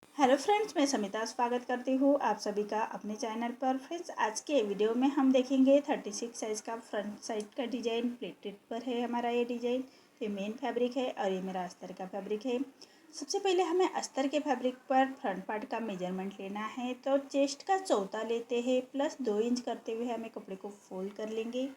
Hello friends, मैं समिता स्वागत करती हूँ आप सभी का अपने चैनल पर। फ्रेंड्स, आज के वीडियो में हम देखेंगे 36 साइज़ का फ्रंट साइड का डिज़ाइन। प्लेटेड पर है हमारा ये डिज़ाइन। तो ये मेन फैब्रिक है और ये मेरा अस्तर का फैब्रिक है। सबसे पहले हमें अस्तर के फैब्रिक पर फ्रंट पार्ट का मेजरमेंट लेना है। तो चेस्ट का चौथा लेते हैं प्लस 2 इंच करते हुए हमें कपड़े को फोल्ड कर लेंगे।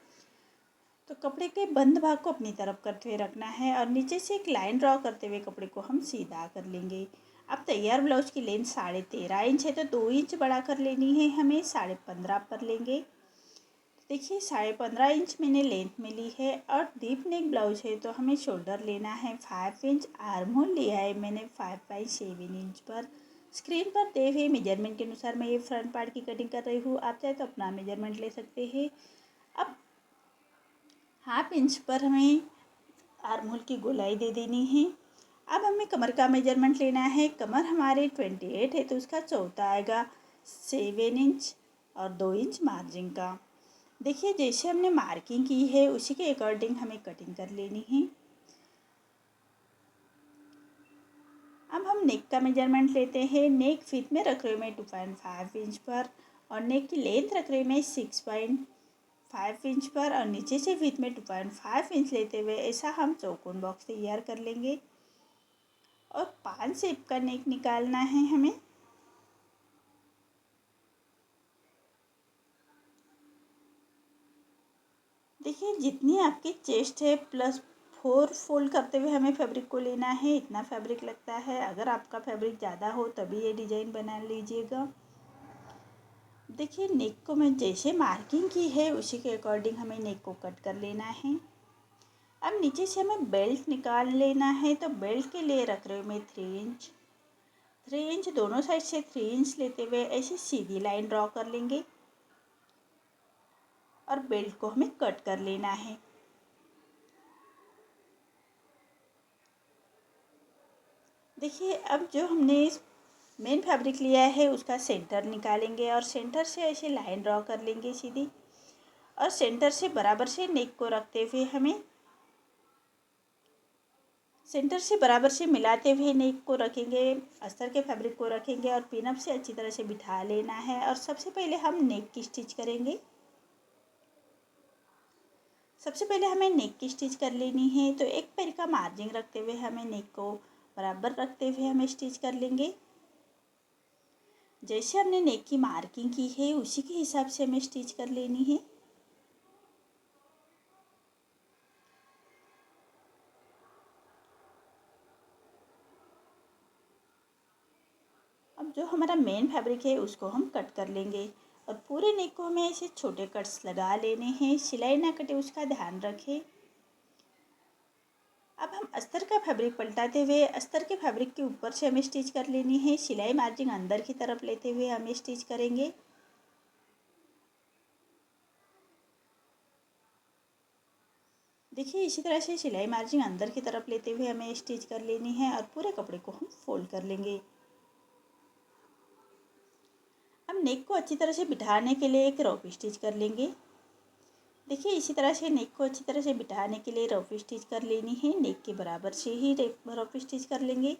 तो कपड़े के बंद भाग को अपनी तरफ करते हुए रखना है और नीचे से एक लाइन ड्रॉ करते हुए कपड़े को हम सीधा कर लेंगे। अब तैयार ब्लाउज की लेंथ 13.5 इंच है, तो 2 इंच बढ़ा कर लेनी है हमें, 15.5 पर लेंगे। देखिए 15.5 इंच मैंने लेंथ में ली है और डीप नेक ब्लाउज है तो हमें शोल्डर लेना है 5 इंच। आर्म होल लिया है मैंने 5.7 इंच पर। स्क्रीन पर दिए हुए मेजरमेंट के अनुसार मैं ये फ्रंट पार्ट की कटिंग कर रही हूँ। आप चाहे तो अपना मेजरमेंट ले सकते हैं। अब हाफ इंच पर हमें आर्म होल की गोलाई दे देनी है। अब हमें कमर का मेजरमेंट लेना है। कमर हमारे 28 है तो उसका चौथा आएगा 7 इंच और 2 इंच मार्जिन का। देखिए जैसे हमने मार्किंग की है उसी के अकॉर्डिंग हमें कटिंग कर लेनी है। अब हम नेक का मेजरमेंट लेते हैं। नेक फिट में रख रही हूँ मैं 2.5 इंच पर और नेक की लेंथ रख रही हूँ मैं 6.5 इंच पर और नीचे से फिट में 2.5 इंच लेते हुए ऐसा हम चौकोन बॉक्स तैयार कर लेंगे और 5 शेप का नेक निकालना है हमें। देखिए जितनी आपकी चेस्ट है प्लस 4 फोल्ड करते हुए हमें फैब्रिक को लेना है, इतना फैब्रिक लगता है। अगर आपका फैब्रिक ज़्यादा हो तभी ये डिज़ाइन बना लीजिएगा। देखिए नेक को मैं जैसे मार्किंग की है उसी के अकॉर्डिंग हमें नेक को कट कर लेना है। अब नीचे से हमें बेल्ट निकाल लेना है। तो बेल्ट के लिए रख रही हूँ मैं 3 इंच दोनों साइड से 3 इंच लेते हुए ऐसी सीधी लाइन ड्रॉ कर लेंगे और बेल्ट को हमें कट कर लेना है। देखिए अब जो हमने इस मेन फैब्रिक लिया है उसका सेंटर निकालेंगे और सेंटर से ऐसे लाइन ड्रॉ कर लेंगे सीधी और सेंटर से बराबर से नेक को रखते हुए हमें सेंटर से बराबर से मिलाते हुए नेक को रखेंगे, अस्तर के फैब्रिक को रखेंगे और पिनअप से अच्छी तरह से बिठा लेना है। और सबसे पहले हम नेक की स्टिच करेंगे। सबसे पहले हमें नेक की स्टिच कर लेनी है। तो एक पैर का मार्जिन रखते हुए हमें नेक को बराबर रखते हुए हमें स्टिच कर लेंगे। जैसे हमने नेक की मार्किंग की है उसी के हिसाब से हमें स्टिच कर लेनी है। अब जो हमारा मेन फैब्रिक है उसको हम कट कर लेंगे और पूरे नेक को हमें ऐसे छोटे कट्स लगा लेने हैं। सिलाई ना कटे उसका ध्यान रखें। अब हम अस्तर का फैब्रिक पलटाते हुए अस्तर के फैब्रिक के ऊपर से हमें स्टिच कर लेनी है। सिलाई मार्जिन अंदर की तरफ लेते हुए हमें स्टिच करेंगे। देखिए इसी तरह से सिलाई मार्जिन अंदर की तरफ लेते हुए हमें स्टिच कर लेनी है और पूरे कपड़े को हम फोल्ड कर लेंगे। अब नेक को अच्छी तरह से बिठाने के लिए एक रॉप स्टिच कर लेंगे। देखिए इसी तरह से नेक को अच्छी तरह से बिठाने के लिए रफ स्टिच कर लेनी है। नेक के बराबर से ही रफ स्टिच कर लेंगे।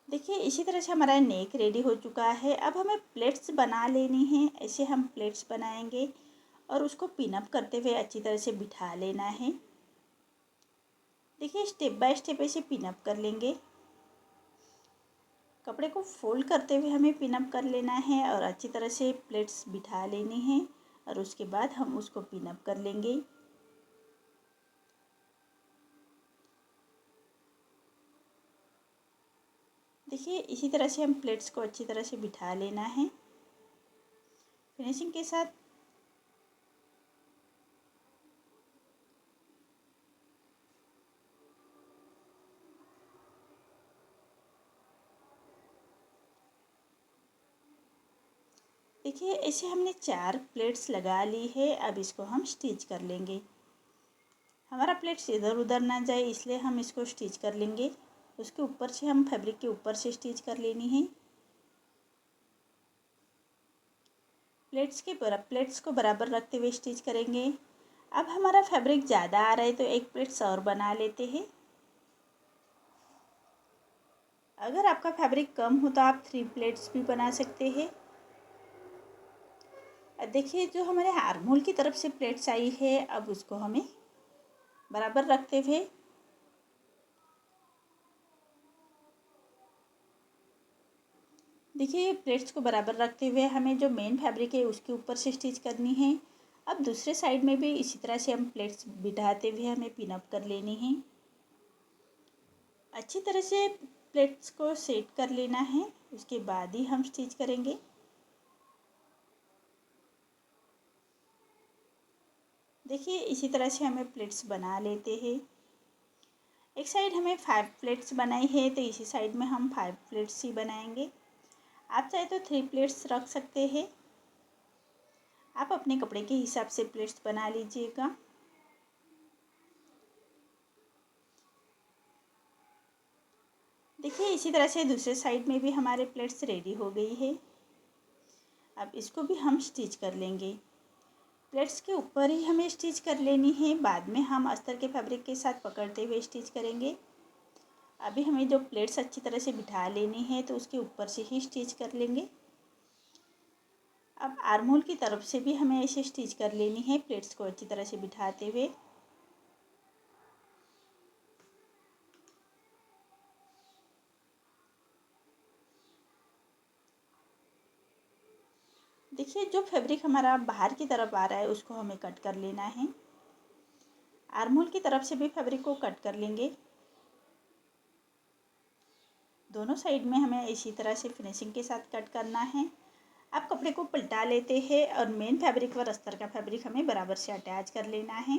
देखिए इसी तरह से हमारा नेक रेडी हो चुका है। अब हमें प्लेट्स बना लेनी है। ऐसे हम प्लेट्स बनाएंगे और उसको पिनअप करते हुए अच्छी तरह से बिठा लेना है। देखिए स्टेप बाय स्टेप ऐसे पिनअप कर लेंगे। कपड़े को फोल्ड करते हुए हमें पिनअप कर लेना है और अच्छी तरह से प्लेट्स बिठा लेनी है और उसके बाद हम उसको पिनअप कर लेंगे। देखिए इसी तरह से हम प्लेट्स को अच्छी तरह से बिठा लेना है फिनिशिंग के साथ। देखिए ऐसे हमने 4 प्लेट्स लगा ली है। अब इसको हम स्टिच कर लेंगे। हमारा प्लेट्स इधर उधर ना जाए इसलिए हम इसको स्टिच कर लेंगे। उसके ऊपर से हम फैब्रिक के ऊपर से स्टिच कर लेनी है। प्लेट्स को बराबर रखते हुए स्टिच करेंगे। अब हमारा फैब्रिक ज़्यादा आ रहा है तो एक प्लेट्स और बना लेते हैं। अगर आपका फैब्रिक कम हो तो आप 3 प्लेट्स भी बना सकते हैं। देखिए जो हमारे आर्म होल की तरफ से प्लेट्स आई है, अब उसको हमें बराबर रखते हुए देखिए प्लेट्स को बराबर रखते हुए हमें जो मेन फैब्रिक है उसके ऊपर से स्टिच करनी है। अब दूसरे साइड में भी इसी तरह से हम प्लेट्स बिठाते हुए हमें पिन अप कर लेनी है। अच्छी तरह से प्लेट्स को सेट कर लेना है, उसके बाद ही हम स्टिच करेंगे। देखिए इसी तरह से हमें प्लेट्स बना लेते हैं। एक साइड हमें 5 प्लेट्स बनाई है तो इसी साइड में हम 5 प्लेट्स ही बनाएंगे। आप चाहे तो 3 प्लेट्स रख सकते हैं। आप अपने कपड़े के हिसाब से प्लेट्स बना लीजिएगा। देखिए इसी तरह से दूसरे साइड में भी हमारे प्लेट्स रेडी हो गई है। अब इसको भी हम स्टिच कर लेंगे। प्लेट्स के ऊपर ही हमें स्टिच कर लेनी है, बाद में हम अस्तर के फैब्रिक के साथ पकड़ते हुए स्टिच करेंगे। अभी हमें जो प्लेट्स अच्छी तरह से बिठा लेनी है तो उसके ऊपर से ही स्टिच कर लेंगे। अब आर्म होल की तरफ से भी हमें ऐसे स्टिच कर लेनी है, प्लेट्स को अच्छी तरह से बिठाते हुए। देखिए जो फैब्रिक हमारा बाहर की तरफ आ रहा है उसको हमें कट कर लेना है। आर्म होल की तरफ से भी फैब्रिक को कट कर लेंगे। दोनों साइड में हमें इसी तरह से फिनिशिंग के साथ कट करना है। आप कपड़े को पलटा लेते हैं और मेन फैब्रिक और अस्तर का फैब्रिक हमें बराबर से अटैच कर लेना है।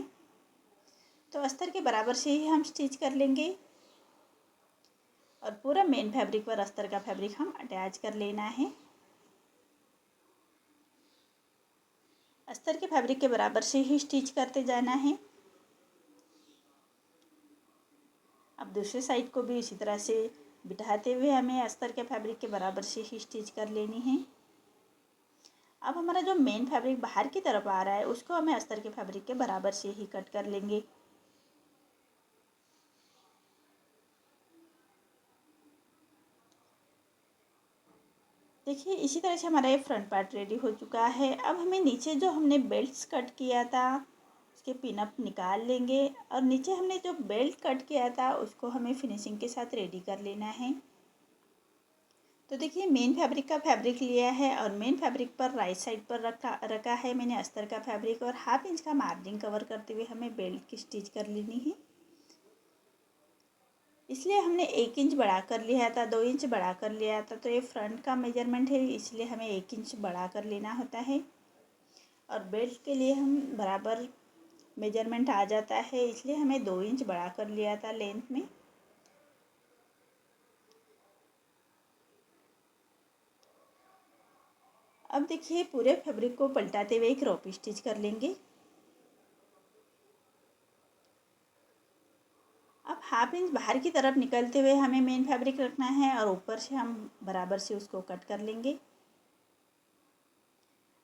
तो अस्तर के बराबर से ही हम स्टिच कर लेंगे और पूरा मेन फैब्रिक और अस्तर का फैब्रिक हम अटैच कर लेना है। अस्तर के फैब्रिक के बराबर से ही स्टिच करते जाना है। अब दूसरे साइड को भी इसी तरह से बिठाते हुए हमें अस्तर के फैब्रिक के बराबर से ही स्टिच कर लेनी है। अब हमारा जो मेन फैब्रिक बाहर की तरफ आ रहा है उसको हमें अस्तर के फैब्रिक के बराबर से ही कट कर लेंगे। देखिए इसी तरह से हमारा ये फ्रंट पार्ट रेडी हो चुका है। अब हमें नीचे जो हमने बेल्ट्स कट किया था उसके पिन अप निकाल लेंगे और नीचे हमने जो बेल्ट कट किया था उसको हमें फिनिशिंग के साथ रेडी कर लेना है। तो देखिए मेन फैब्रिक का फैब्रिक लिया है और मेन फैब्रिक पर राइट साइड पर रखा है मैंने अस्तर का फैब्रिक और 1/2 इंच का मार्जिन कवर करते हुए हमें बेल्ट की स्टिच कर लेनी है। इसलिए हमने 1 इंच बढ़ा कर लिया था, 2 इंच बढ़ा कर लिया था, तो ये फ्रंट का मेजरमेंट है इसलिए हमें 1 इंच बढ़ा कर लेना होता है। और बेल्ट के लिए हम बराबर मेजरमेंट आ जाता है इसलिए हमें 2 इंच बढ़ा कर लिया था लेंथ में। अब देखिए पूरे फैब्रिक को पलटाते हुए एक रॉप स्टिच कर लेंगे। अब 1/2 इंच बाहर की तरफ निकलते हुए हमें मेन फैब्रिक रखना है और ऊपर से हम बराबर से उसको कट कर लेंगे।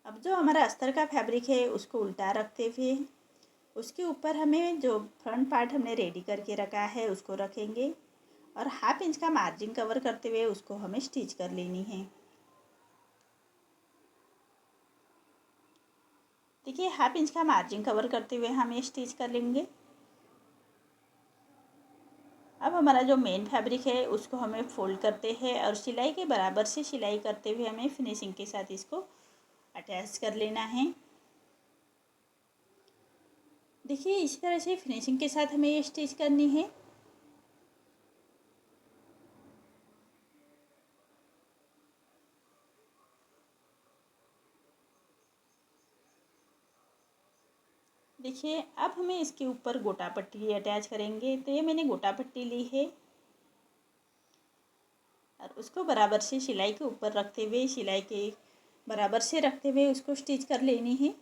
अब जो हमारा अस्तर का फैब्रिक है उसको उल्टा रखते हुए उसके ऊपर हमें जो फ्रंट पार्ट हमने रेडी करके रखा है उसको रखेंगे और 1/2 इंच का मार्जिन कवर करते हुए उसको हमें स्टिच कर लेनी है। देखिए 1/2 इंच का मार्जिन कवर करते हुए हम ये स्टिच कर लेंगे। अब हमारा जो मेन फैब्रिक है उसको हमें फोल्ड करते हैं और सिलाई के बराबर से सिलाई करते हुए हमें फिनिशिंग के साथ इसको अटैच कर लेना है। देखिए इसी तरह से फिनिशिंग के साथ हमें ये स्टिच करनी है। देखिए अब हमें इसके ऊपर गोटा पट्टी अटैच करेंगे, तो ये मैंने गोटा पट्टी ली है और उसको बराबर से सिलाई के ऊपर रखते हुए सिलाई के बराबर से रखते हुए उसको स्टिच कर लेनी है।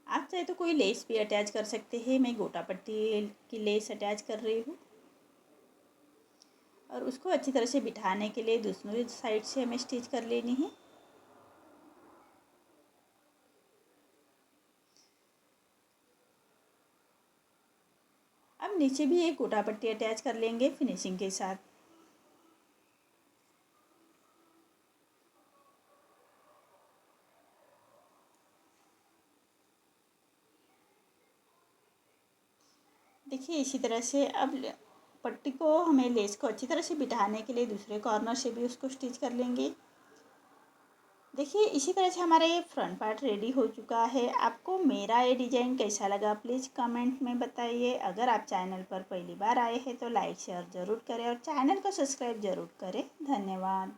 आप चाहे तो कोई लेस भी अटैच कर सकते हैं, मैं गोटा पट्टी की लेस अटैच कर रही हूँ। और उसको अच्छी तरह से बिठाने के लिए दूसरी साइड से हमें स्टिच कर लेनी है। अब नीचे भी एक गोटा पट्टी अटैच कर लेंगे फिनिशिंग के साथ। देखिए इसी तरह से अब पट्टी को हमें लेस को अच्छी तरह से बिठाने के लिए दूसरे कॉर्नर से भी उसको स्टिच कर लेंगे। देखिए इसी तरह से हमारा ये फ्रंट पार्ट रेडी हो चुका है। आपको मेरा ये डिज़ाइन कैसा लगा प्लीज़ कमेंट में बताइए। अगर आप चैनल पर पहली बार आए हैं तो लाइक शेयर ज़रूर करें और चैनल को सब्सक्राइब ज़रूर करें। धन्यवाद।